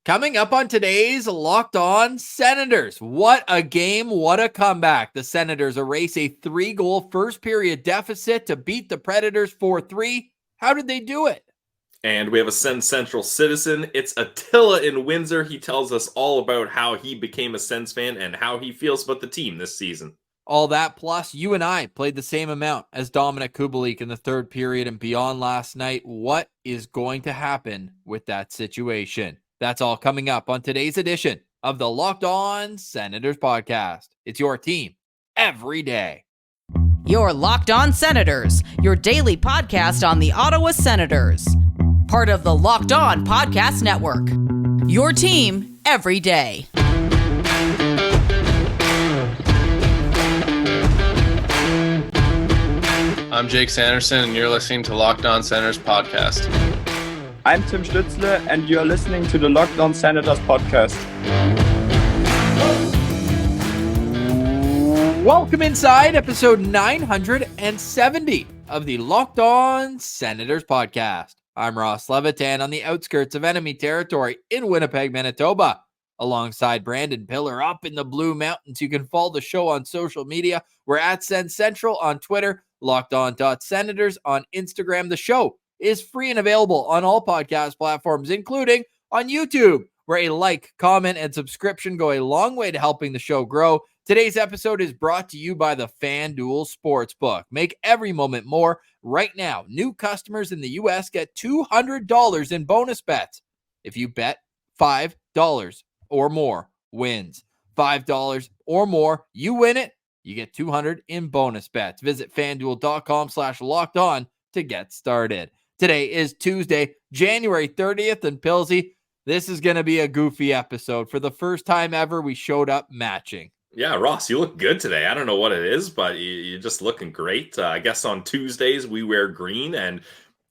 Coming up on today's Locked On Senators. What a game, what a comeback. The Senators erase a 3-goal first period deficit to beat the Predators 4-3. How did they do it? And we have a SensCentral Citizen. It's Attila in Windsor. He tells us all about how he became a Sens fan and how he feels about the team this season. All that plus you and I played the same amount as Dominic Kubalik in the third period and beyond last night. What is going to happen with that situation? That's all coming up on today's edition of the Locked On Senators podcast. It's your team every day. Your Locked On Senators, your daily podcast on the Ottawa Senators. Part of the Locked On Podcast Network. Your team every day. I'm Jake Sanderson, and you're listening to Locked On Senators podcast. I'm Tim Stützle, and you're listening to the Locked On Senators podcast. Welcome inside episode 970 of the Locked On Senators podcast. I'm Ross Levitan on the outskirts of enemy territory in Winnipeg, Manitoba. Alongside Brandon Pillar up in the Blue Mountains. You can follow the show on social media. We're at SensCentral on Twitter, LockedOn.Senators on Instagram. The show is free and available on all podcast platforms, including on YouTube, where a like, comment, and subscription go a long way to helping the show grow. Today's episode is brought to you by the FanDuel Sportsbook. Make every moment more. Right now, new customers in the U.S. get $200 in bonus bets if you bet $5 or more wins. $5 or more, you win it. You get $200 in bonus bets. Visit FanDuel.com/lockedon to get started. Today is Tuesday, January 30th, and Pilsy, this is going to be a goofy episode. For the first time ever, we showed up matching. Yeah, Ross, you look good today. I don't know what it is, but you're just looking great. I guess on Tuesdays we wear green, and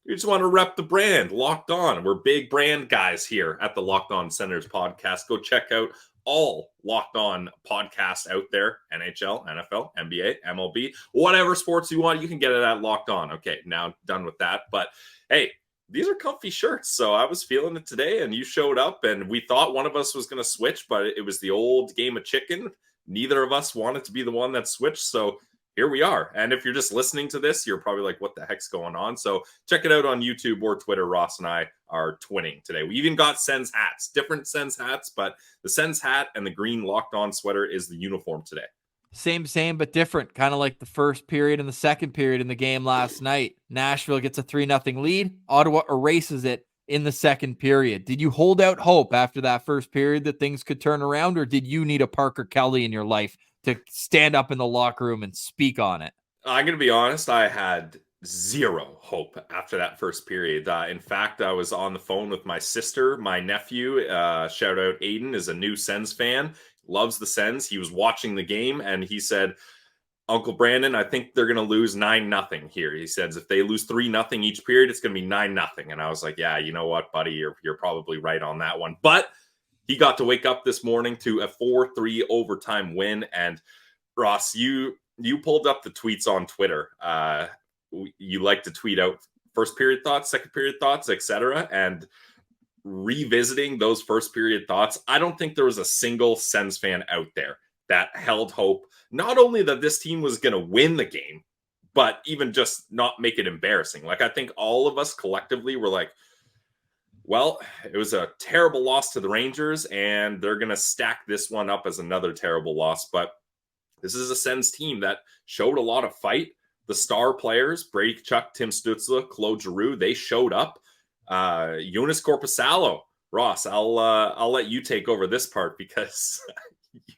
you just want to rep the brand, Locked On. We're big brand guys here at the Locked On Senators podcast. Go check out all Locked On podcasts out there, NHL, NFL, NBA, MLB, whatever sports you want, you can get it at Locked On. Okay, now done with that. But hey, these are comfy shirts. So I was feeling it today, and you showed up, and we thought one of us was going to switch, but it was the old game of chicken. Neither of us wanted to be the one that switched. So here we are. And if you're just listening to this, you're probably like, what the heck's going on? So check it out on YouTube or Twitter. Ross and I are twinning today. We even got Sens hats, different Sens hats, but the Sens hat and the green Locked On sweater is the uniform today. Same, but different. Kind of like the first period and the second period in the game last night. Nashville gets a 3-0 lead. Ottawa erases it in the second period. Did you hold out hope after that first period that things could turn around, or did you need a Parker Kelly in your life to stand up in the locker room and speak on it? I'm going to be honest. I had zero hope after that first period. In fact, I was on the phone with my sister, my nephew, shout out Aiden, is a new Sens fan, loves the Sens. He was watching the game and he said, Uncle Brandon, I think they're going to lose 9-0 here. He says, if they lose 3-0 each period, it's going to be 9-0. And I was like, yeah, you know what, buddy, you're probably right on that one. But he got to wake up this morning to a 4-3 overtime win. And Ross, you pulled up the tweets on Twitter. You like to tweet out first period thoughts, second period thoughts, etc. And revisiting those first period thoughts, I don't think there was a single Sens fan out there that held hope, not only that this team was going to win the game, but even just not make it embarrassing. Like, I think all of us collectively were like, well, it was a terrible loss to the Rangers, and they're going to stack this one up as another terrible loss. But this is a Sens team that showed a lot of fight. The star players, Brady Tkachuk, Tim Stützle, Claude Giroux, they showed up. Joonas Korpisalo, Ross, I'll let you take over this part because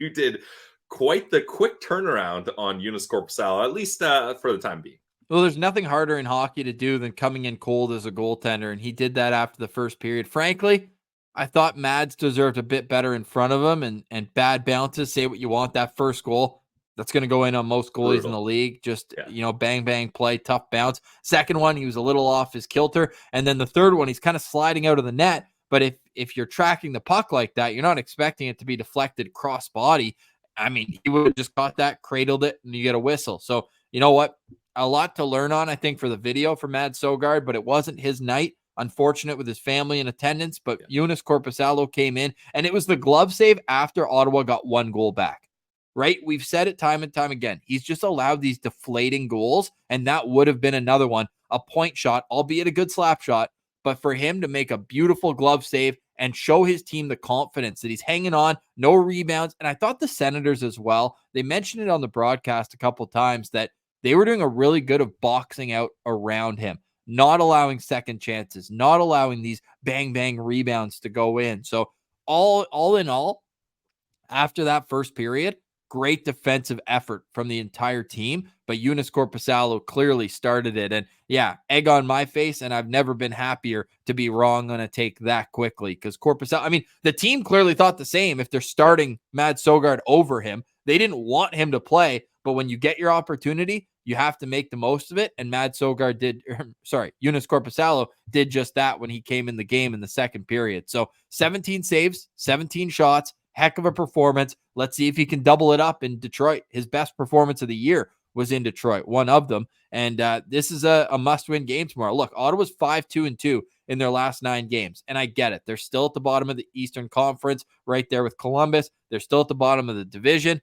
you did quite the quick turnaround on Joonas Korpisalo, at least for the time being. Well, there's nothing harder in hockey to do than coming in cold as a goaltender, and he did that after the first period. Frankly, I thought Mads deserved a bit better in front of him, and bad bounces, say what you want, that first goal, that's going to go in on most goalies in the league. Just, bang, bang play, tough bounce. Second one, he was a little off his kilter. And then the third one, he's kind of sliding out of the net. But if you're tracking the puck like that, you're not expecting it to be deflected cross body. I mean, he would have just caught that, cradled it, and you get a whistle. So, you know what? A lot to learn on, I think, for the video for Mads Søgaard, but it wasn't his night. unfortunate with his family in attendance, but Joonas Korpisalo came in, and it was the glove save after Ottawa got 1 goal back, right? We've said it time and time again. He's just allowed these deflating goals, and that would have been another one, a point shot, albeit a good slap shot, but for him to make a beautiful glove save and show his team the confidence that he's hanging on, no rebounds. And I thought the Senators as well, they mentioned it on the broadcast a couple times that they were doing a really good of boxing out around him, not allowing second chances, not allowing these bang, bang rebounds to go in. So all in all, after that first period, great defensive effort from the entire team, but Joonas Korpisalo clearly started it. And yeah, egg on my face, and I've never been happier to be wrong on a take that quickly, because Korpisalo, I mean, the team clearly thought the same if they're starting Mads Søgaard over him. They didn't want him to play, but when you get your opportunity, you have to make the most of it. And Mads Søgaard Joonas Korpisalo did just that when he came in the game in the second period. So 17 saves, 17 shots, heck of a performance. Let's see if he can double it up in Detroit. His best performance of the year was in Detroit, one of them. And this is a must-win game tomorrow. Look, Ottawa's 5-2-2 in their last 9 games, and I get it. They're still at the bottom of the Eastern Conference, right there with Columbus. They're still at the bottom of the division.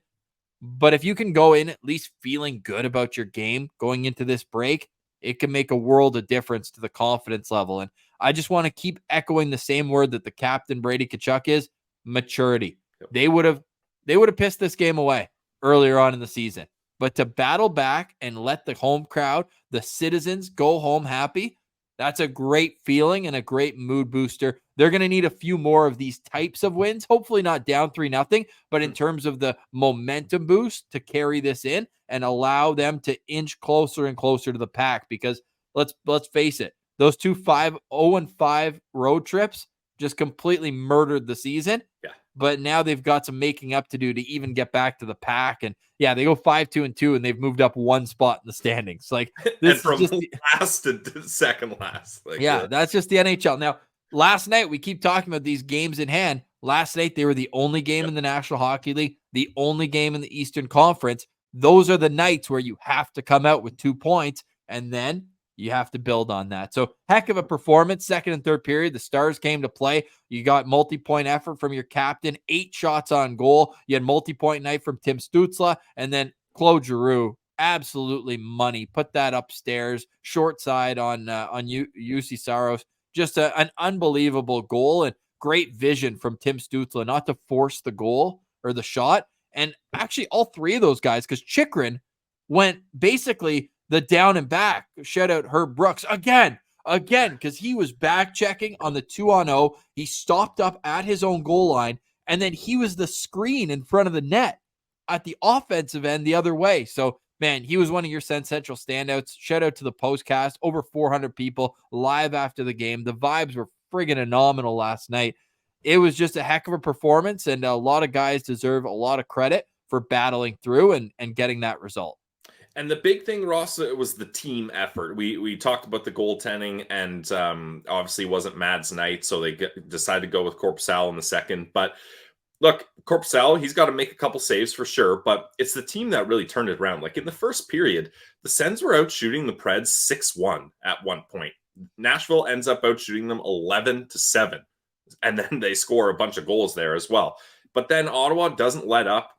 But if you can go in at least feeling good about your game going into this break, it can make a world of difference to the confidence level. And I just want to keep echoing the same word that the captain, Brady Tkachuk, is: maturity. They would have pissed this game away earlier on in the season, but to battle back and let the home crowd, the citizens, go home happy, that's a great feeling and a great mood booster. They're going to need a few more of these types of wins, hopefully not down 3-0, but in terms of the momentum boost to carry this in and allow them to inch closer and closer to the pack, because let's face it, those 2 0-5 road trips just completely murdered the season. Yeah. But now they've got some making up to do to even get back to the pack. And yeah, they go 5-2-2, and they've moved up 1 spot in the standings. Like, this and is from just last to second last. Like, that's just the NHL. Now, last night, we keep talking about these games in hand. Last night, they were the only game in the National Hockey League, the only game in the Eastern Conference. Those are the nights where you have to come out with 2 points, and then you have to build on that. So heck of a performance. Second and third period, the Stars came to play. You got multi-point effort from your captain, 8 shots on goal. You had multi-point night from Tim Stützle, and then Claude Giroux, absolutely money. Put that upstairs, short side on UC Saros. Just an unbelievable goal, and great vision from Tim Stützle not to force the goal or the shot. And actually all 3 of those guys, because Chychrun went basically the down and back. Shout out Herb Brooks again, because he was back checking on the 2-on-0. He stopped up at his own goal line, and then he was the screen in front of the net at the offensive end the other way. So, man, he was one of your SensCentral standouts. Shout out to the postcast. Over 400 people live after the game. The vibes were friggin' phenomenal last night. It was just a heck of a performance, and a lot of guys deserve a lot of credit for battling through and getting that result. And the big thing, Ross, it was the team effort. We talked about the goaltending, and obviously wasn't Mad's night, so they decided to go with Korpisalo in the second. But look, Korpisalo, he's got to make a couple saves for sure, but it's the team that really turned it around. Like in the first period, the Sens were out shooting the Preds 6-1 at one point. Nashville ends up out shooting them 11-7, and then they score a bunch of goals there as well. But then Ottawa doesn't let up.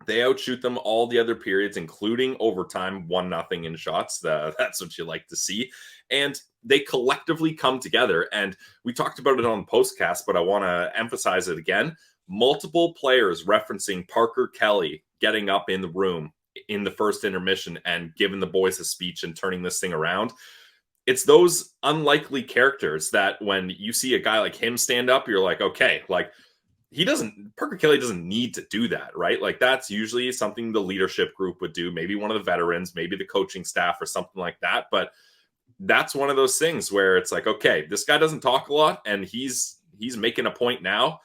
They outshoot them all the other periods, including overtime, 1-0 in shots. That's what you like to see. And they collectively come together. And we talked about it on the postcast, but I want to emphasize it again. Multiple players referencing Parker Kelly getting up in the room in the first intermission and giving the boys a speech and turning this thing around. It's those unlikely characters that when you see a guy like him stand up, you're like, okay, like, Parker Kelly doesn't need to do that, right? Like that's usually something the leadership group would do. Maybe one of the veterans, maybe the coaching staff or something like that. But that's one of those things where it's like, okay, this guy doesn't talk a lot and he's making a point now.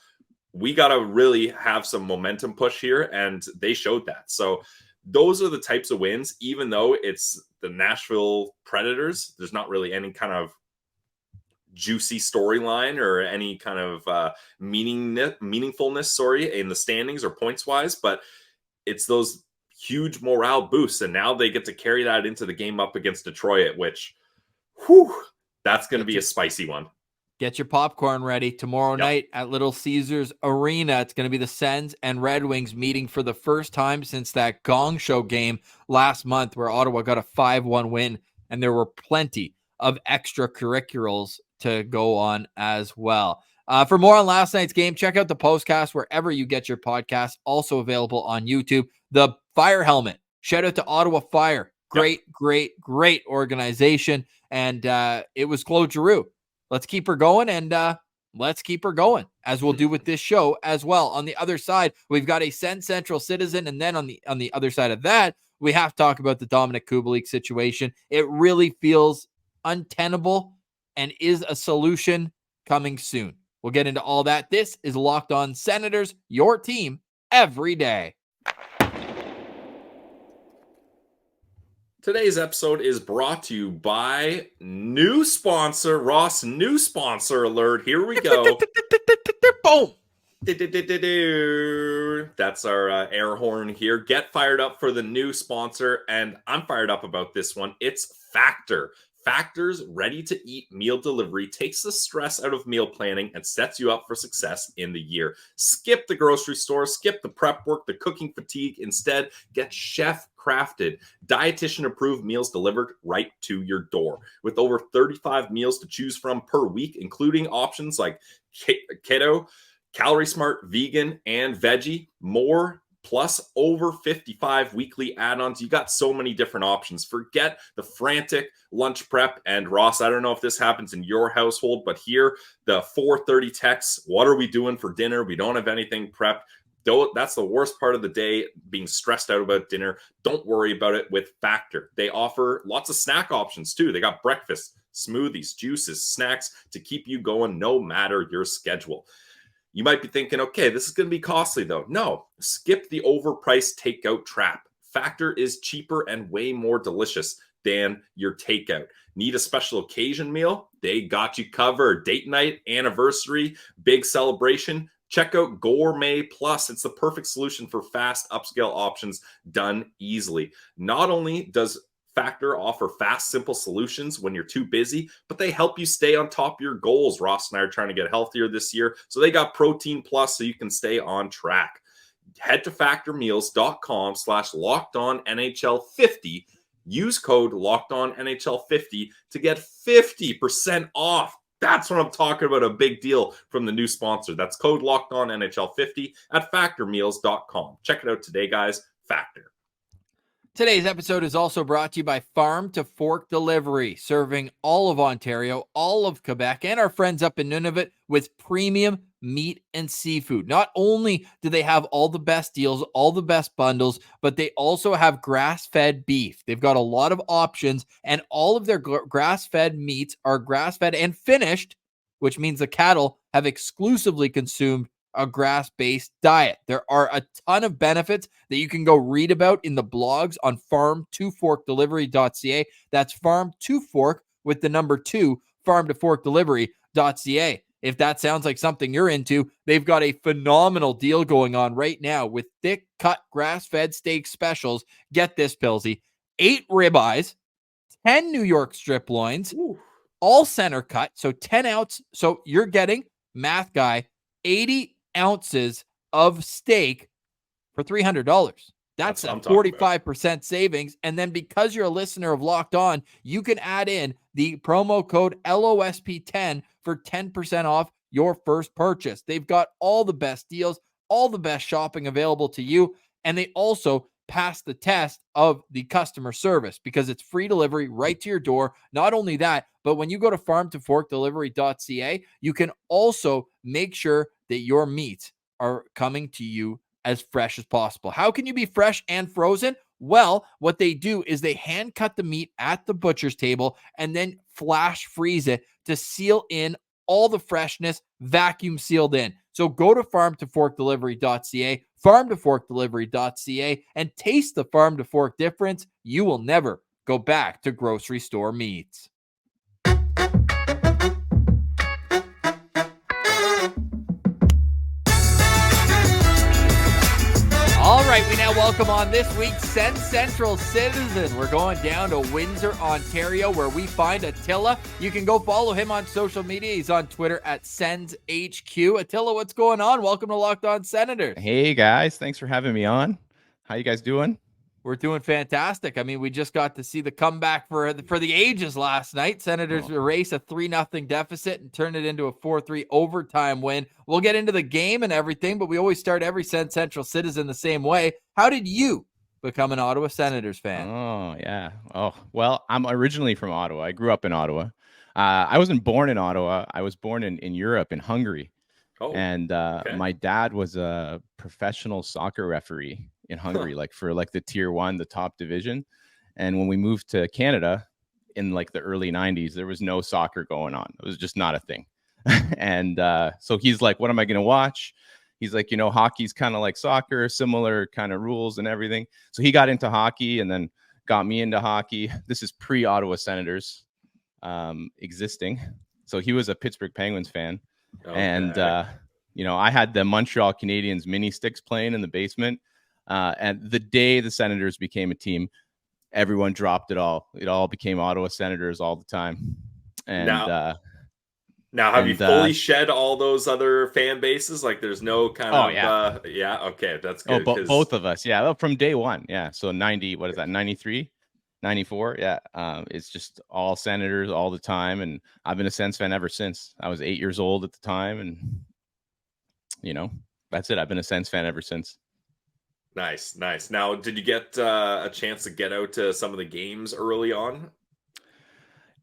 We got to really have some momentum push here. And they showed that. So those are the types of wins, even though it's the Nashville Predators, there's not really any kind of juicy storyline or any kind of meaningfulness, in the standings or points wise, but it's those huge morale boosts. And now they get to carry that into the game up against Detroit, which, That's going to be a spicy one. Get your popcorn ready. Tomorrow night at Little Caesars Arena, it's going to be the Sens and Red Wings meeting for the first time since that Gong Show game last month where Ottawa got a 5-1 win, and there were plenty of extracurriculars to go on as well. For more on last night's game, check out the postcast wherever you get your podcast. Also available on YouTube. The Fire Helmet. Shout out to Ottawa Fire. Great organization. And it was Claude Giroux. Let's keep her going, and let's keep her going, as we'll do with this show as well. On the other side, we've got a SensCentral Citizen, and then on the other side of that, we have to talk about the Dominic Kubalik situation. It really feels untenable and is a solution coming soon. We'll get into all that. This is Locked On Senators, your team every day. Today's episode is brought to you by new sponsor, Ross. New sponsor alert. Here we go. Boom. That's our air horn here. Get fired up for the new sponsor, and I'm fired up about this one. It's Factor. Factor's ready-to-eat meal delivery takes the stress out of meal planning and sets you up for success in the year. Skip the grocery store, skip the prep work, the cooking fatigue. Instead, get chef-crafted, dietitian-approved meals delivered right to your door. With over 35 meals to choose from per week, including options like keto, calorie smart, vegan, and veggie, more, plus over 55 weekly add-ons. You got so many different options. Forget the frantic lunch prep. And Ross, I don't know if this happens in your household, but here, the 4:30 texts, what are we doing for dinner? We don't have anything prepped. That's the worst part of the day, being stressed out about dinner. Don't worry about it with Factor. They offer lots of snack options too. They got breakfast, smoothies, juices, snacks to keep you going no matter your schedule. You might be thinking, okay, this is going to be costly though. No, skip the overpriced takeout trap. Factor is cheaper and way more delicious than your takeout. Need a special occasion meal? They got you covered. Date night, anniversary, big celebration. Check out Gourmet Plus. It's the perfect solution for fast upscale options done easily. Not only does Factor offer fast, simple solutions when you're too busy, but they help you stay on top of your goals. Ross and I are trying to get healthier this year, so they got Protein Plus so you can stay on track. Head to factormeals.com/LockedOnNHL50. Use code LockedOnNHL50 to get 50% off. That's what I'm talking about, a big deal from the new sponsor. That's code LockedOnNHL50 at factormeals.com. Check it out today, guys. Factor. Today's episode is also brought to you by Farm to Fork Delivery, serving all of Ontario, all of Quebec, and our friends up in Nunavut with premium meat and seafood. Not only do they have all the best deals, all the best bundles, but they also have grass-fed beef. They've got a lot of options, and all of their grass-fed meats are grass-fed and finished, which means the cattle have exclusively consumed a grass-based diet. There are a ton of benefits that you can go read about in the blogs on farm2forkdelivery.ca. That's farm2fork with the number 2, farm2forkdelivery.ca. If that sounds like something you're into, they've got a phenomenal deal going on right now with thick cut grass-fed steak specials. Get this, Pilsy. 8 ribeyes, 10 New York strip loins, all center cut, so 10 ounce. So you're getting, math guy, 80 ounces of steak for $300. That's a 45% savings. And then because you're a listener of Locked On, you can add in the promo code LOSP10 for 10% off your first purchase. They've got all the best deals, all the best shopping available to you. And they also pass the test of the customer service because it's free delivery right to your door. Not only that, but when you go to farm2forkdelivery.ca, you can also make sure that your meats are coming to you as fresh as possible. How can you be fresh and frozen? Well, what they do is they hand cut the meat at the butcher's table and then flash freeze it to seal in all the freshness, vacuum sealed in. So go to farm2forkdelivery.ca, farm2forkdelivery.ca, and taste the farm to fork difference. You will never go back to grocery store meats. All right, right, we now welcome on this week's SensCentral Citizen. We're going down to Windsor, Ontario, where we find Attila. You can go follow him on social media. He's on Twitter at SensHQ. Attila, what's going on? Welcome to Locked On Senators. Hey, guys. Thanks for having me on. How you guys doing? We're doing fantastic. I mean, we just got to see the comeback for the ages last night. Senators erase a 3-0 deficit and turn it into a 4-3 overtime win. We'll get into the game and everything, but we always start every SensCentral Citizen the same way. How did you become an Ottawa Senators fan? Oh, yeah. Oh, well, I'm originally from Ottawa. I grew up in Ottawa. I wasn't born in Ottawa. I was born in Europe, in Hungary. Oh, and my dad was a professional soccer referee in Hungary, for the tier 1, the top division. And when we moved to Canada in the early 90s, there was no soccer going on. It was just not a thing. And so he's like, what am I going to watch? He's like, hockey's kind of like soccer, similar kind of rules and everything. So he got into hockey and then got me into hockey. This is pre-Ottawa Senators existing. So he was a Pittsburgh Penguins fan. Okay. And, I had the Montreal Canadiens mini sticks playing in the basement. And the day the Senators became a team, everyone dropped it all. It all became Ottawa Senators all the time. And now have you fully shed all those other fan bases? There's no kind of okay, that's good. Both of us, yeah, from day one, yeah. So 93, 94, yeah. It's just all Senators all the time, and I've been a Sens fan ever since. I was 8 years old at the time, and that's it. I've been a Sens fan ever since. Nice. Now, did you get a chance to get out to some of the games early on?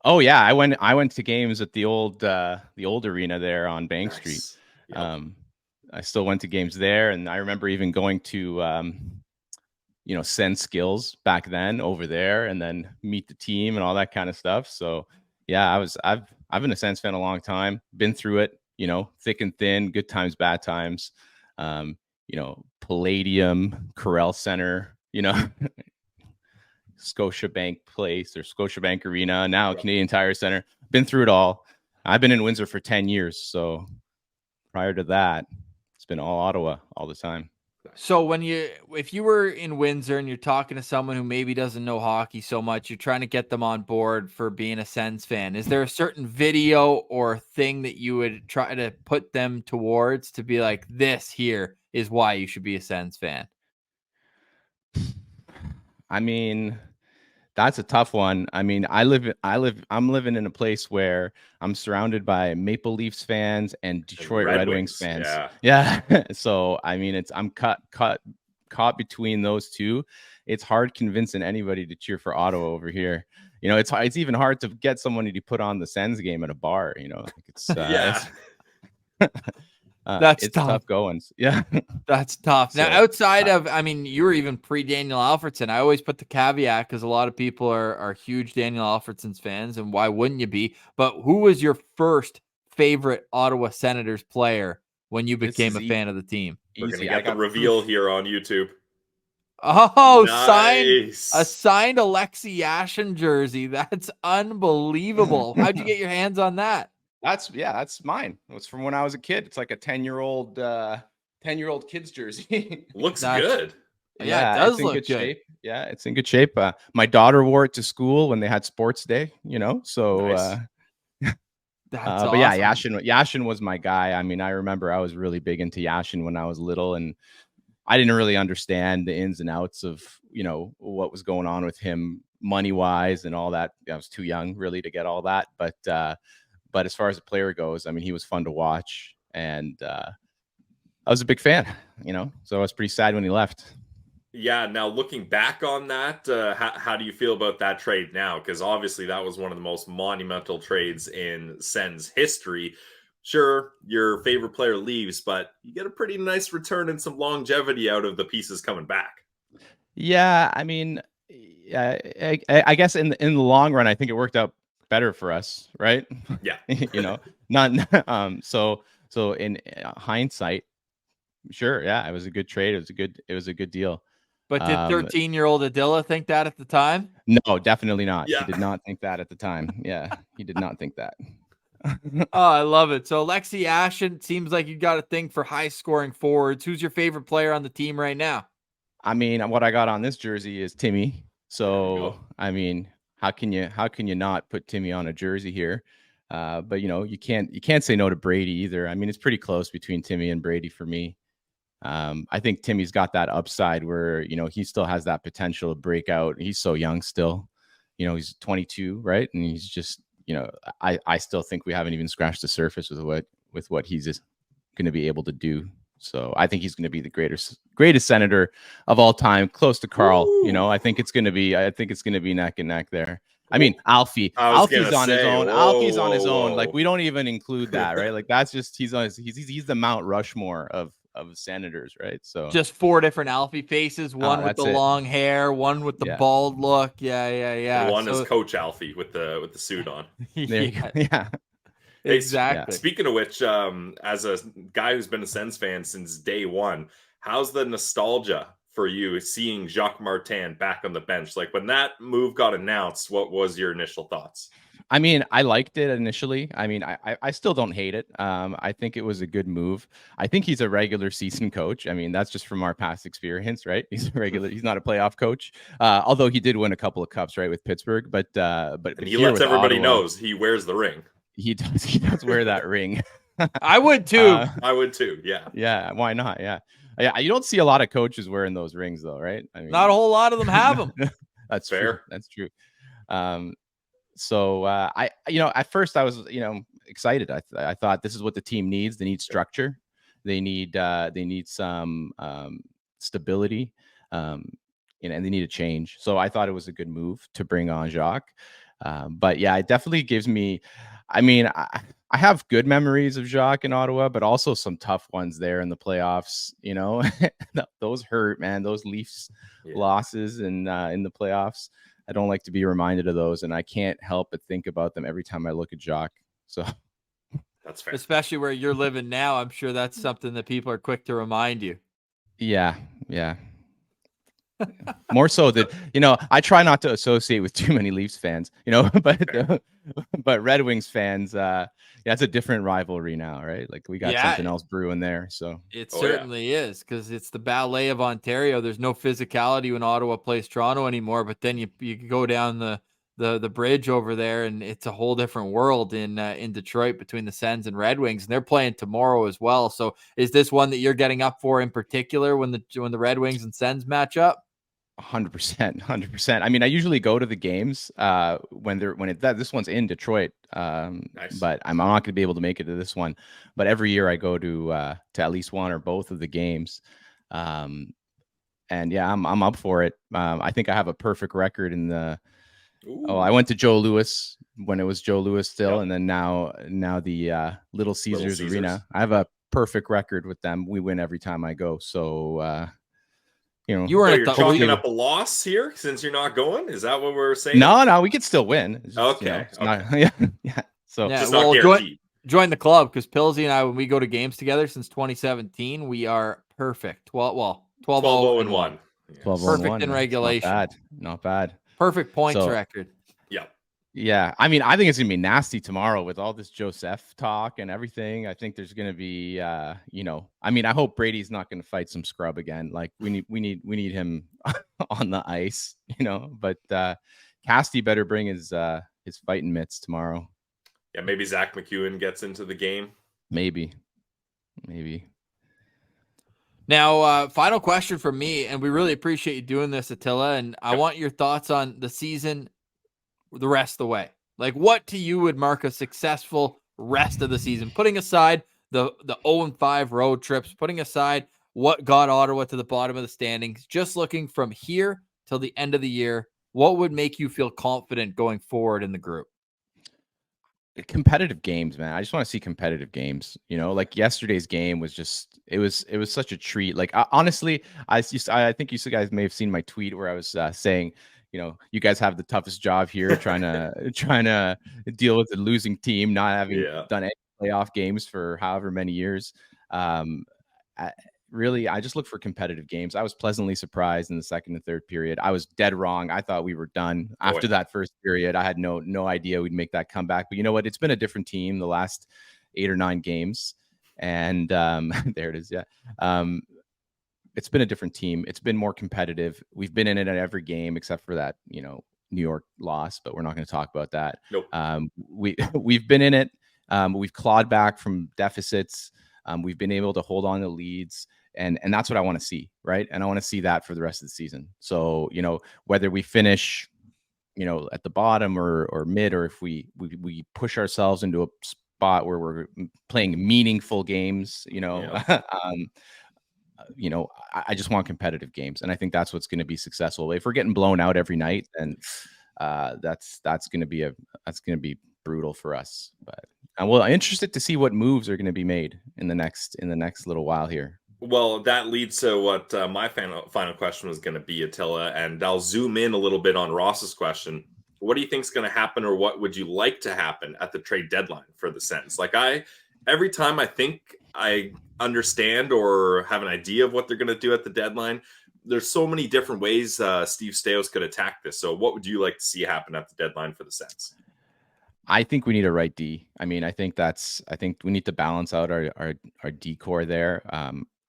Oh yeah, I went to games at the old arena there on Bank Street. Yep. I still went to games there, and I remember even going to Send Skills back then over there, and then meet the team and all that kind of stuff. So yeah, I've been a Sens fan a long time, been through it, thick and thin, good times, bad times. Palladium, Corel Center, Scotiabank Place or Scotiabank Arena, now Canadian Tire Center. Been through it all. I've been in Windsor for 10 years. So prior to that, it's been all Ottawa all the time. So if you were in Windsor and you're talking to someone who maybe doesn't know hockey so much, you're trying to get them on board for being a Sens fan. Is there a certain video or thing that you would try to put them towards to be like, this here is why you should be a Sens fan? I mean, that's a tough one. I mean, I'm living in a place where I'm surrounded by Maple Leafs fans and Detroit Red Wings fans. Yeah. So, I mean, I'm caught between those two. It's hard convincing anybody to cheer for Ottawa over here. It's even hard to get somebody to put on the Sens game at a bar, it's that's it's tough going. Yeah. That's tough. Now, outside of, you were even pre-Daniel Alfredsson. I always put the caveat because a lot of people are huge Daniel Alfredsson's fans, and why wouldn't you be? But who was your first favorite Ottawa Senators player when you became a fan of the team? We're going to get the reveal here on YouTube. Oh, nice. A signed Alexei Asen jersey. That's unbelievable. How'd you get your hands on that? That's mine. It was from when I was a kid. It's like a 10-year-old kid's jersey. Looks good. Yeah, it does look good. Shape. Yeah, it's in good shape. My daughter wore it to school when they had sports day, so nice. That's awesome. But yeah, Yashin was my guy. I mean, I remember I was really big into Yashin when I was little, and I didn't really understand the ins and outs of, what was going on with him money-wise and all that. I was too young really to get all that, but as far as a player goes, I mean, he was fun to watch, and I was a big fan, so I was pretty sad when he left. Yeah. Now, looking back on that, how do you feel about that trade now? Because obviously that was one of the most monumental trades in Sens history. Sure, your favorite player leaves, but you get a pretty nice return and some longevity out of the pieces coming back. So in hindsight, sure, yeah, it was a good trade. It was a good deal. But did 13-year-old Attila think that at the time? No, definitely not. Yeah. He did not think that at the time. Yeah, he did not think that. Oh, I love it. So Alexei Asen, seems like you got a thing for high-scoring forwards. Who's your favorite player on the team right now? I mean, what I got on this jersey is Timmy. So, go. I mean, how can you not put Timmy on a jersey here? But you can't say no to Brady either. I mean, it's pretty close between Timmy and Brady for me. I think Timmy's got that upside where, he still has that potential to break out. He's so young still. He's 22, right? And he's just, I still think we haven't even scratched the surface with what he's going to be able to do. So I think he's going to be the greatest Senator of all time, close to Carl. Ooh. I think it's going to be neck and neck there. I mean, Alfie's on his own. Whoa, Alfie's on his own. whoa. Like, we don't even include that, right? Like, that's just he's the Mount Rushmore of Senators, right? So Just 4 different Alfie faces, one with the that's it. long hair, one with the Yeah. bald look. Yeah. And one is Coach Alfie with the suit on. there you go. Yeah. Hey, Exactly. Speaking of which, as a guy who's been a Sens fan since day one, how's the nostalgia for you seeing Jacques Martin back on the bench? Like, when that move got announced, what was your initial thoughts? I mean, I liked it initially. I mean, I still don't hate it. I think it was a good move. I think he's a regular season coach. I mean, that's just from our past experience, right? He's not a playoff coach. Although he did win a couple of cups, right, with Pittsburgh. But And he lets everybody know he wears the ring. He does wear that ring. I would too. I would too. Yeah. Yeah. Why not? Yeah. You don't see a lot of coaches wearing those rings, though, right? I mean, Not a whole lot of them have them. That's fair. True. That's true. So at first I was, excited. I thought this is what the team needs. They need structure. They need some stability, and they need a change. So I thought it was a good move to bring on Jacques. But yeah, it definitely gives me. I mean, I have good memories of Jacques in Ottawa, but also some tough ones there in the playoffs. Those hurt, man. Those Leafs losses in the playoffs. I don't like to be reminded of those, and I can't help but think about them every time I look at Jacques. So that's fair. Especially where you're living now. I'm sure that's something that people are quick to remind you. Yeah. More so that, I try not to associate with too many Leafs fans, but Red Wings fans, it's a different rivalry now, right? Like, we got something else brewing there. So it certainly is, because it's the ballet of Ontario. There's no physicality when Ottawa plays Toronto anymore, but then you go down the bridge over there, and it's a whole different world in Detroit between the Sens and Red Wings, and they're playing tomorrow as well. So is this one that you're getting up for in particular when the Red Wings and Sens match up? 100%. I mean, I usually go to the games this one's in Detroit, nice. But I'm not going to be able to make it to this one. But every year I go to at least one or both of the games, and yeah, I'm up for it. I think I have a perfect record in the. Ooh. Oh, I went to Joe Louis when it was Joe Louis still, and then now the Little Caesars Arena. I have a perfect record with them. We win every time I go. So. You weren't you're chalking up a loss here since you're not going. Is that what we're saying? No, we could still win. It's just, okay. Not, yeah. So just not guaranteed. Join the club, because Pilsy and I, when we go to games together since 2017, we are perfect. 12-0-1. Yes. 12-0-1. Perfect in regulation. Not bad. Perfect points record. Yeah. I mean, I think it's gonna be nasty tomorrow with all this Joseph talk and everything. I think there's gonna be, I mean, I hope Brady's not gonna fight some scrub again. Like, we need him on the ice, But Casty better bring his fighting mitts tomorrow. Yeah, maybe Zach McEwen gets into the game. Maybe. Now, final question for me, and we really appreciate you doing this, Attila, and I want your thoughts on the season the rest of the way. Like, what to you would mark a successful rest of the season, putting aside the 0-5 road trips, putting aside what got Ottawa to the bottom of the standings, just looking from here till the end of the year, what would make you feel confident going forward in the group? Competitive games, man. I just want to see competitive games. Like yesterday's game was just it was such a treat. Like, honestly, I think you guys may have seen my tweet where I was saying, you guys have the toughest job here, trying to deal with a losing team, not having done any playoff games for however many years. I just look for competitive games. I was pleasantly surprised in the second and third period. I was dead wrong. I thought we were done after that first period. I had no idea we'd make that comeback. But you know what? It's been a different team the last 8 or 9 games, and there it is. Yeah. it's been a different team. It's been more competitive. We've been in it at every game except for that, New York loss, but we're not going to talk about that. Nope. We've been in it. We've clawed back from deficits. We've been able to hold on to leads, and that's what I want to see, right? And I want to see that for the rest of the season. So, whether we finish, at the bottom or mid, or if we push ourselves into a spot where we're playing meaningful games, I just want competitive games, and I think that's what's going to be successful. If we're getting blown out every night, then that's going to be brutal for us. But I'm interested to see what moves are going to be made in the next little while here. Well, that leads to what my final question was going to be, Attila, and I'll zoom in a little bit on Ross's question. What do you think is going to happen, or what would you like to happen at the trade deadline for the Sens? Every time I think I understand or have an idea of what they're going to do at the deadline, there's so many different ways Steve Staios could attack this. So what would you like to see happen at the deadline for the Sens? I think we need a right D. I think we need to balance out our D core there.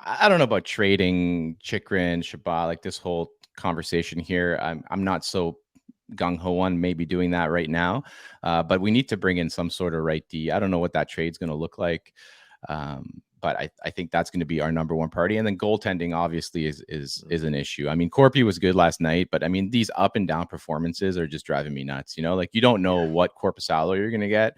I don't know about trading Chychrun, Shabbat, like this whole conversation here. I'm not so gung-ho on maybe doing that right now, but we need to bring in some sort of right D. I don't know what that trade's going to look like, but I think that's going to be our number one priority. And then goaltending obviously is an issue. Corpy was good last night, but these up and down performances are just driving me nuts. You don't know what Korpisalo you're going to get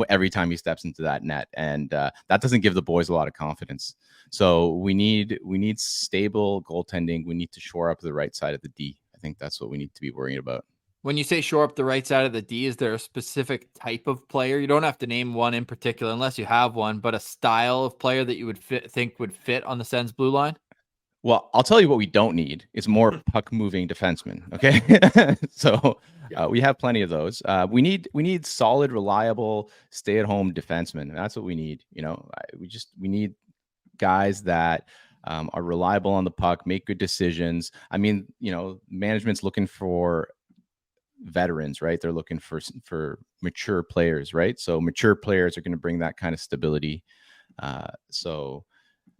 every time he steps into that net, and that doesn't give the boys a lot of confidence. So we need stable goaltending. We need to shore up the right side of the D. I think that's what we need to be worrying about. When you say shore up the right side of the D, is there a specific type of player? You don't have to name one in particular unless you have one, but a style of player that you would think would fit on the Sens blue line? Well, I'll tell you what we don't need is more puck-moving defensemen. Okay, so we have plenty of those. We need solid, reliable, stay-at-home defensemen. That's what we need. We need guys that are reliable on the puck, make good decisions. Management's looking for veterans, right? They're looking for mature players, right? So mature players are going to bring that kind of stability. No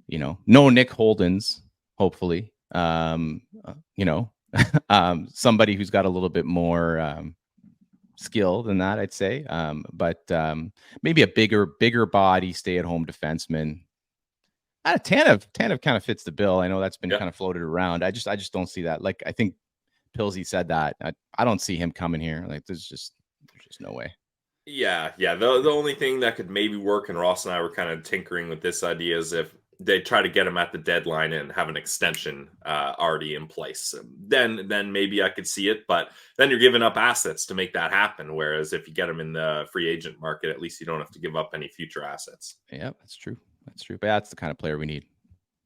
Nick Holdens, hopefully. Somebody who's got a little bit more skill than that, I'd say. But maybe a bigger body, stay-at-home defenseman. Tanev kind of fits the bill. I know that's been kind of floated around. I just don't see that. I think Pilsy said that. I don't see him coming here. There's just no way. Yeah. The only thing that could maybe work, and Ross and I were kind of tinkering with this idea, is if they try to get him at the deadline and have an extension already in place. Then maybe I could see it, but then you're giving up assets to make that happen. Whereas if you get him in the free agent market, at least you don't have to give up any future assets. Yeah, that's true. But that's the kind of player we need.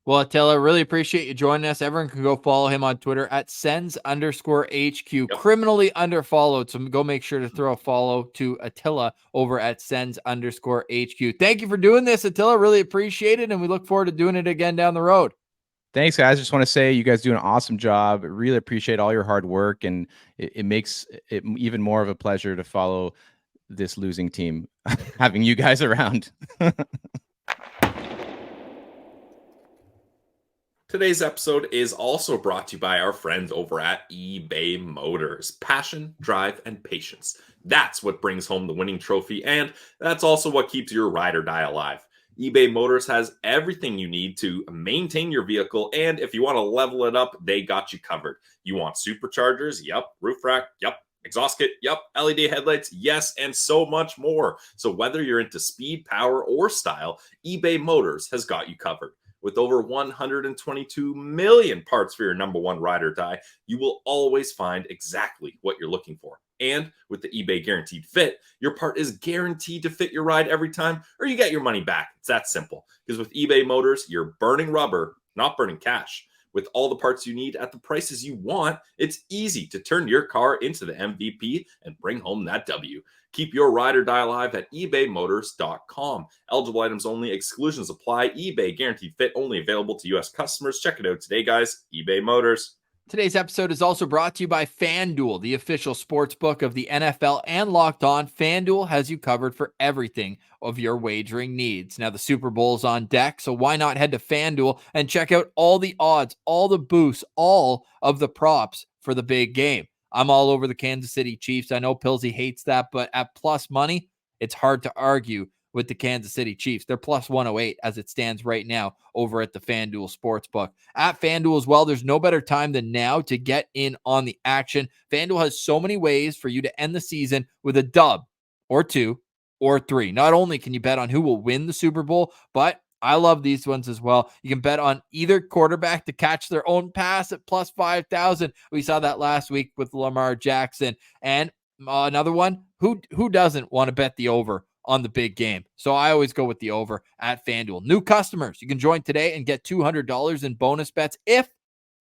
Well, Attila, really appreciate you joining us. Everyone can go follow him on Twitter at Sens_HQ. Yep. Criminally underfollowed. So go make sure to throw a follow to Attila over at Sens_HQ. Thank you for doing this, Attila. Really appreciate it. And we look forward to doing it again down the road. Thanks, guys. Just want to say you guys do an awesome job. Really appreciate all your hard work. And it makes it even more of a pleasure to follow this losing team, having you guys around. Today's episode is also brought to you by our friends over at eBay Motors. Passion, drive, and patience. That's what brings home the winning trophy, and that's also what keeps your ride or die alive. eBay Motors has everything you need to maintain your vehicle, and if you want to level it up, they got you covered. You want superchargers? Yep. Roof rack? Yep. Exhaust kit? Yep. LED headlights? Yes, and so much more. So whether you're into speed, power, or style, eBay Motors has got you covered. With over 122 million parts for your number one ride or die, you will always find exactly what you're looking for. And with the eBay Guaranteed Fit, your part is guaranteed to fit your ride every time, or you get your money back. It's that simple. Because with eBay Motors, you're burning rubber, not burning cash. With all the parts you need at the prices you want, it's easy to turn your car into the MVP and bring home that W. Keep your ride or die alive at ebaymotors.com. Eligible items only. Exclusions apply. eBay Guaranteed Fit only available to U.S. customers. Check it out today, guys. eBay Motors. Today's episode is also brought to you by FanDuel, the official sports book of the NFL and Locked On. FanDuel has you covered for everything of your wagering needs. Now, the Super Bowl is on deck, so why not head to FanDuel and check out all the odds, all the boosts, all of the props for the big game. I'm all over the Kansas City Chiefs. I know Pilsy hates that, but at plus money, it's hard to argue with the Kansas City Chiefs. They're plus 108 as it stands right now over at the FanDuel Sportsbook. At FanDuel as well, there's no better time than now to get in on the action. FanDuel has so many ways for you to end the season with a dub or 2 or 3. Not only can you bet on who will win the Super Bowl, but I love these ones as well. You can bet on either quarterback to catch their own pass at plus 5,000. We saw that last week with Lamar Jackson. And another one, who doesn't want to bet the over on the big game? So I always go with the over at FanDuel. New customers, you can join today and get $200 in bonus bets if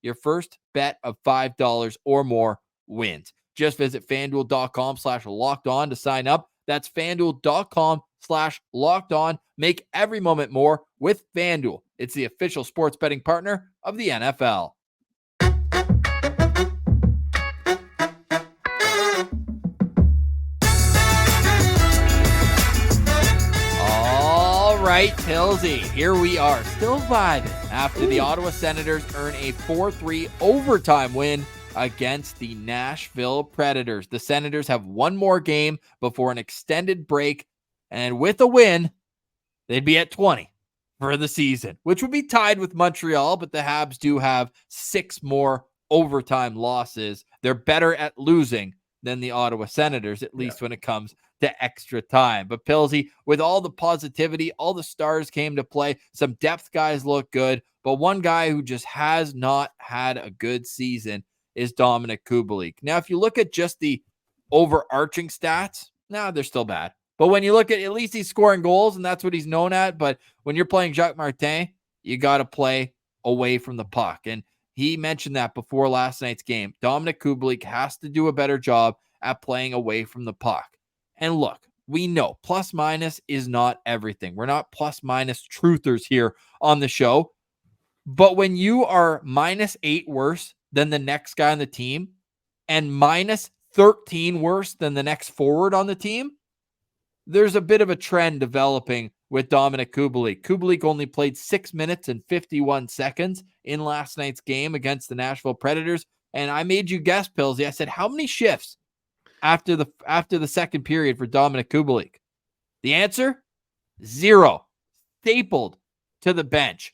your first bet of $5 or more wins. Just visit FanDuel.com/lockedon to sign up. That's FanDuel.com/lockedon. Make every moment more with FanDuel. It's the official sports betting partner of the NFL. All right, Pilsy, here we are, still vibing after the Ottawa Senators earn a 4-3 overtime win against the Nashville Predators. The Senators have one more game before an extended break, and with a win, they'd be at 20 for the season, which would be tied with Montreal, but the Habs do have 6 more overtime losses. They're better at losing than the Ottawa Senators, at least when it comes to extra time. But Pilsy, with all the positivity, all the stars came to play. Some depth guys look good, but one guy who just has not had a good season is Dominic Kubalik. Now, if you look at just the overarching stats, they're still bad. But when you look at least he's scoring goals, and that's what he's known at. But when you're playing Jacques Martin, you got to play away from the puck. And he mentioned that before last night's game. Dominic Kubalik has to do a better job at playing away from the puck. And look, we know plus minus is not everything. We're not plus minus truthers here on the show. But when you are -8 worse than the next guy on the team and -13 worse than the next forward on the team, there's a bit of a trend developing with Dominic Kubalik. Kubalik only played 6 minutes and 51 seconds in last night's game against the Nashville Predators. And I made you guess, Pilsy. I said, how many shifts after the second period for Dominic Kubalik? The answer? 0. Stapled to the bench.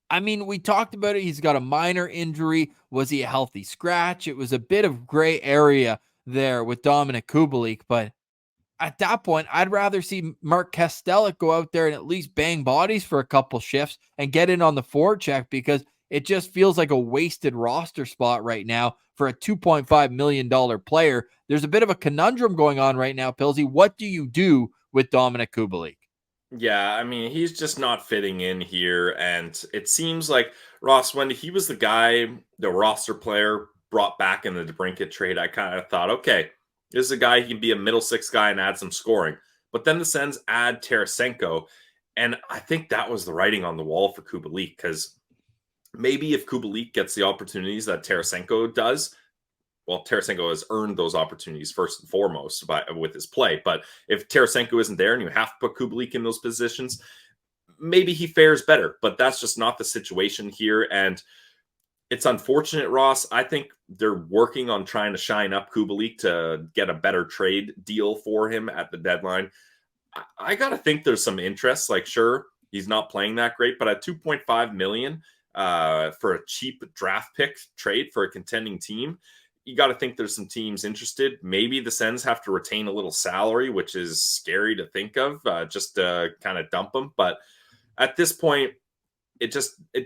I mean, we talked about it. He's got a minor injury. Was he a healthy scratch? It was a bit of gray area there with Dominic Kubalik, but at that point, I'd rather see Mark Kastelik go out there and at least bang bodies for a couple shifts and get in on the forecheck, because it just feels like a wasted roster spot right now for a $2.5 million player. There's a bit of a conundrum going on right now, Pilsy. What do you do with Dominic Kubalik? Yeah, I mean, he's just not fitting in here. And it seems like, Ross, when he was the guy, the roster player brought back in the DeBrincat trade, I kind of thought, okay, this is a guy who can be a middle six guy and add some scoring. But then the Sens add Tarasenko, and I think that was the writing on the wall for Kubalik, because maybe if Kubalik gets the opportunities that Tarasenko does, well, Tarasenko has earned those opportunities first and foremost with his play. But if Tarasenko isn't there and you have to put Kubalik in those positions, maybe he fares better. But that's just not the situation here. And it's unfortunate, Ross. I think they're working on trying to shine up Kubalik to get a better trade deal for him at the deadline. I got to think there's some interest. Like, sure, he's not playing that great, but at $2.5 million for a cheap draft pick trade for a contending team, you got to think there's some teams interested. Maybe the Sens have to retain a little salary, which is scary to think of, just to kind of dump him. But at this point, it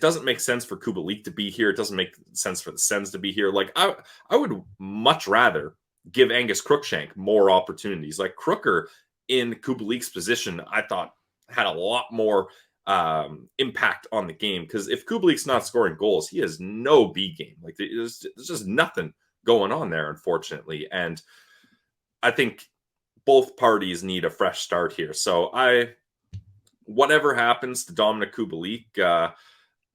doesn't make sense for Kubalik to be here. It doesn't make sense for the Sens to be here. Like, I would much rather give Angus Crookshank more opportunities. Like, Crooker in Kubalik's position, I thought had a lot more impact on the game, because if Kubalik's not scoring goals, he has no B game. Like, there's just nothing going on there, unfortunately. And I think both parties need a fresh start here. So whatever happens to Dominic Kubalik,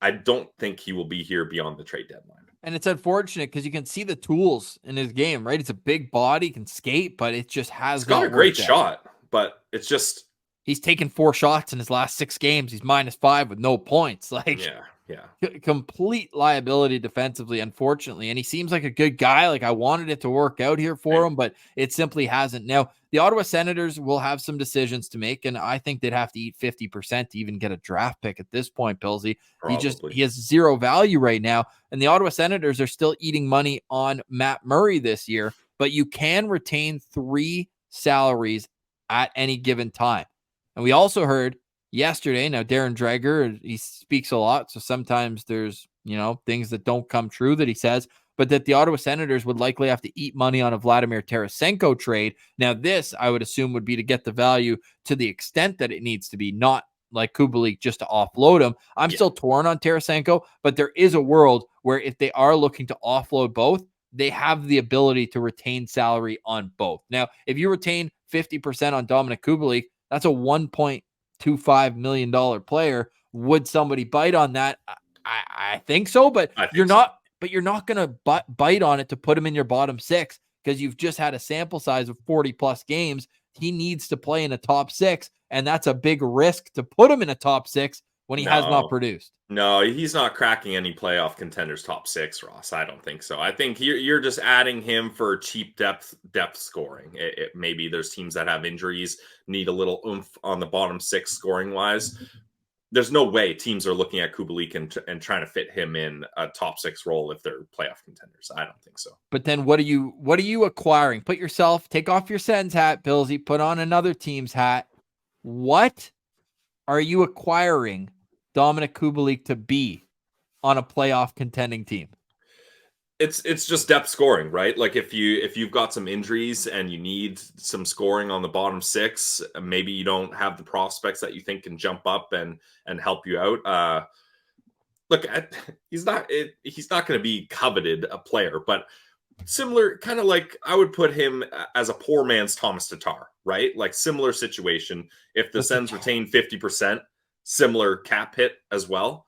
I I don't think he will be here beyond the trade deadline. And it's unfortunate because you can see the tools in his game, right? It's a big body, can skate, but it just has He's got not a great worked out. shot, but it's just He's taken 4 shots in his last 6 games. He's -5 with no points. Like, complete liability defensively, unfortunately. And he seems like a good guy. Like, I wanted it to work out here for him, but it simply hasn't. Now, the Ottawa Senators will have some decisions to make, and I think they'd have to eat 50% to even get a draft pick at this point, Pillsy. He has zero value right now. And the Ottawa Senators are still eating money on Matt Murray this year, but you can retain 3 salaries at any given time. And we also heard yesterday, now Darren Dreger, he speaks a lot, so sometimes there's, things that don't come true that he says, but that the Ottawa Senators would likely have to eat money on a Vladimir Tarasenko trade. Now this, I would assume, would be to get the value to the extent that it needs to be, not like Kubalik just to offload him. I'm still torn on Tarasenko, but there is a world where if they are looking to offload both, they have the ability to retain salary on both. Now, if you retain 50% on Dominic Kubalik, that's a $1.25 million player. Would somebody bite on that? I think so, but you're not going to bite on it to put him in your bottom 6 because you've just had a sample size of 40 plus games. He needs to play in a top 6, and that's a big risk to put him in a top 6 when he has not produced. No, he's not cracking any playoff contenders top 6, Ross. I don't think so. I think you're just adding him for cheap depth scoring. Maybe there's teams that have injuries, need a little oomph on the bottom 6 scoring wise. There's no way teams are looking at Kubalik and trying to fit him in a top 6 role if they're playoff contenders. I don't think so. But then what are you acquiring? Take off your Sens hat, Pillsy, put on another team's hat. What are you acquiring Dominic Kubalik to be on a playoff contending team? It's just depth scoring, right? Like if you've got some injuries and you need some scoring on the bottom 6, maybe you don't have the prospects that you think can jump up and help you out. He's not going to be coveted a player, but similar, kind of like I would put him as a poor man's Thomas Tatar, right? Like similar situation. If the Sens retain 50%, similar cap hit as well.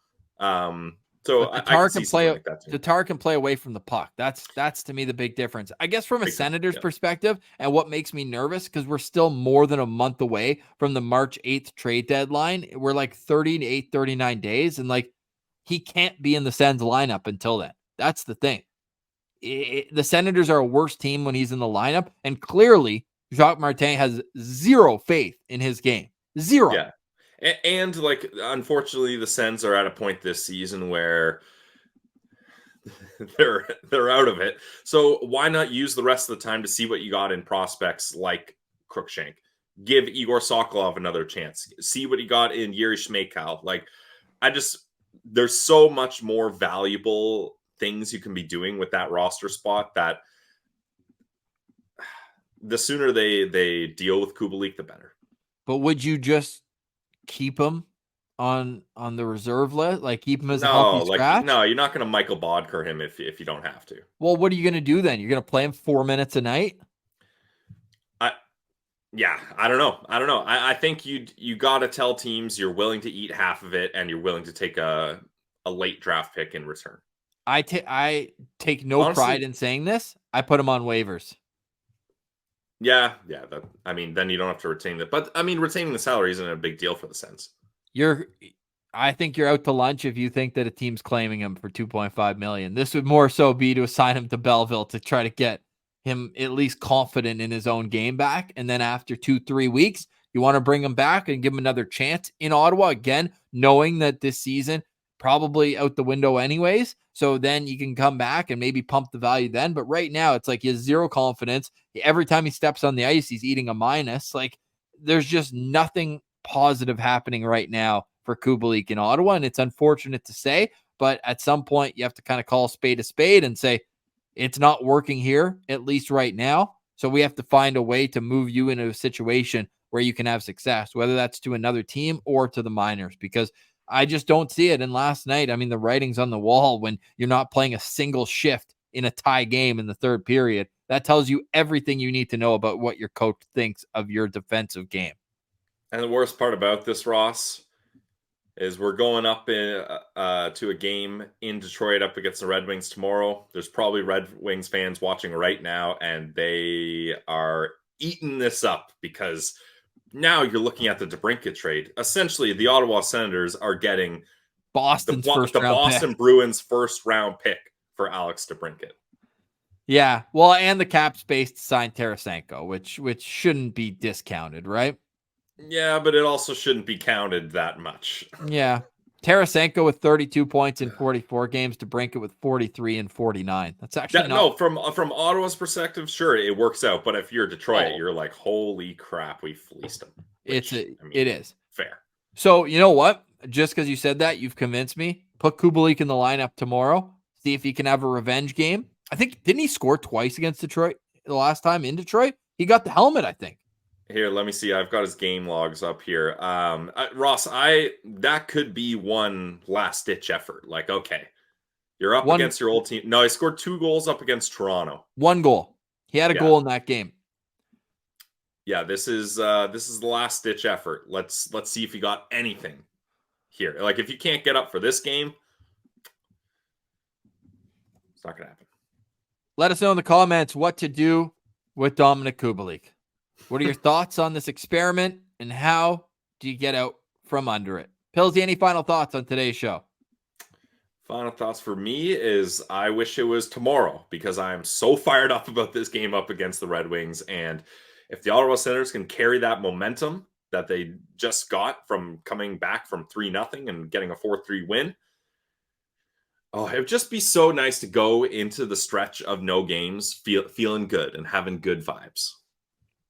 So Tatar can play like that too. Tatar can play away from the puck. That's to me the big difference. I guess from a Senators perspective, and what makes me nervous, because we're still more than a month away from the March 8th trade deadline. We're like 38, 39 days, and like he can't be in the Sens lineup until then. That's the thing. The Senators are a worse team when he's in the lineup, and clearly Jacques Martin has zero faith in his game. Zero. Yeah. And like, unfortunately, the Sens are at a point this season where they're out of it. So why not use the rest of the time to see what you got in prospects like Crookshank? Give Igor Sokolov another chance. See what you got in Yuri Shmekal. Like, there's so much more valuable things you can be doing with that roster spot that the sooner they deal with Kubalik, the better. But would you just keep him on the reserve list, like keep him as a healthy scratch? No, you're not going to Michael Bodker him if you don't have to. Well, what are you going to do then? You're going to play him 4 minutes a night? I don't know. I think you got to tell teams you're willing to eat half of it and you're willing to take a late draft pick in return. I take no pride in saying this. I put him on waivers. Yeah. Then you don't have to retain that. But retaining the salary isn't a big deal for the Sens. I think you're out to lunch if you think that a team's claiming him for $2.5 million. This would more so be to assign him to Belleville to try to get him at least confident in his own game back. And then after 2-3 weeks, you want to bring him back and give him another chance in Ottawa again, knowing that this season probably out the window anyways. So then you can come back and maybe pump the value then. But right now it's like he has zero confidence. Every time he steps on the ice, he's eating a minus. Like there's just nothing positive happening right now for Kubalik in Ottawa. And it's unfortunate to say, but at some point you have to kind of call a spade and say, it's not working here, at least right now. So we have to find a way to move you into a situation where you can have success, whether that's to another team or to the minors, because I just don't see it. And last night, the writing's on the wall when you're not playing a single shift in a tie game in the third period. That tells you everything you need to know about what your coach thinks of your defensive game. And the worst part about this, Ross, is we're going up to a game in Detroit up against the Red Wings tomorrow. There's probably Red Wings fans watching right now, and they are eating this up because now you're looking at the DeBrincat trade. Essentially, the Ottawa Senators are getting Boston's the Boston Bruins first round pick for Alex DeBrincat. Yeah, well, and the cap space to sign Tarasenko, which shouldn't be discounted, right? Yeah, but it also shouldn't be counted that much. Yeah. Tarasenko with 32 points in 44 games, DeBrincat with 43 and 49. That's actually No, from Ottawa's perspective, sure, it works out. But if you're Detroit, Oh. you're like, holy crap, we fleeced them. It is. Fair. So, you know what? Just because you said that, you've convinced me. Put Kubalik in the lineup tomorrow. See if he can have a revenge game. I think, didn't he score twice against Detroit the last time in Detroit? He got the helmet, I think. Here, let me see. I've got his game logs up here. Ross, that could be one last-ditch effort. Like, okay, you're up against your old team. No, he scored 2 goals up against Toronto. 1 goal. He had a goal in that game. Yeah, this is the last-ditch effort. Let's see if you got anything here. Like, if you can't get up for this game, it's not gonna happen. Let us know in the comments what to do with Dominic Kubalik. What are your thoughts on this experiment, and how do you get out from under it? Pillsy, any final thoughts on today's show? Final thoughts for me is I wish it was tomorrow because I am so fired up about this game up against the Red Wings. And if the Ottawa Senators can carry that momentum that they just got from coming back from 3-0 and getting a 4-3 win, it would just be so nice to go into the stretch of no games feeling good and having good vibes.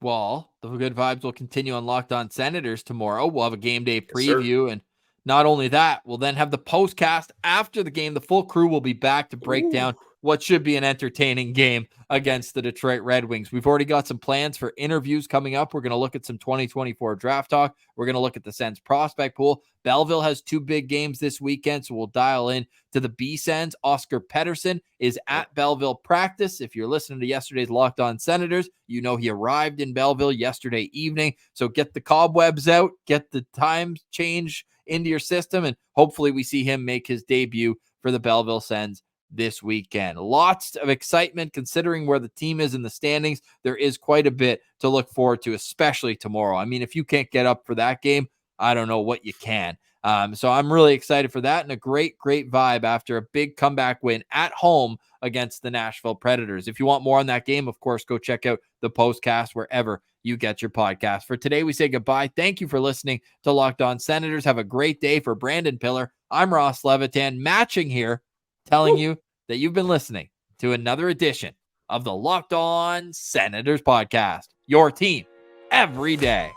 Well, the good vibes will continue on Locked On Senators tomorrow. We'll have a game day preview, and not only that, we'll then have the postcast after the game. The full crew will be back to break down what should be an entertaining game against the Detroit Red Wings. We've already got some plans for interviews coming up. We're going to look at some 2024 draft talk. We're going to look at the Sens prospect pool. Belleville has 2 big games this weekend, so we'll dial in to the B-Sens. Oscar Pettersson is at Belleville practice. If you're listening to yesterday's Locked On Senators, you know he arrived in Belleville yesterday evening. So get the cobwebs out, get the time change into your system, and hopefully we see him make his debut for the Belleville Sens this weekend. Lots of excitement considering where the team is in the standings. There is quite a bit to look forward to, especially tomorrow. I mean, if you can't get up for that game, I don't know what you can. So I'm really excited for that, and a great vibe after a big comeback win at home against the Nashville Predators. If you want more on that game, of course, go check out the postcast wherever you get your podcast. For today, we say goodbye. Thank you for listening to Locked On Senators. Have a great day. For Brandon Pillar, I'm Ross Levitan, matching here, telling you that you've been listening to another edition of the Locked On Senators podcast. Your team every day.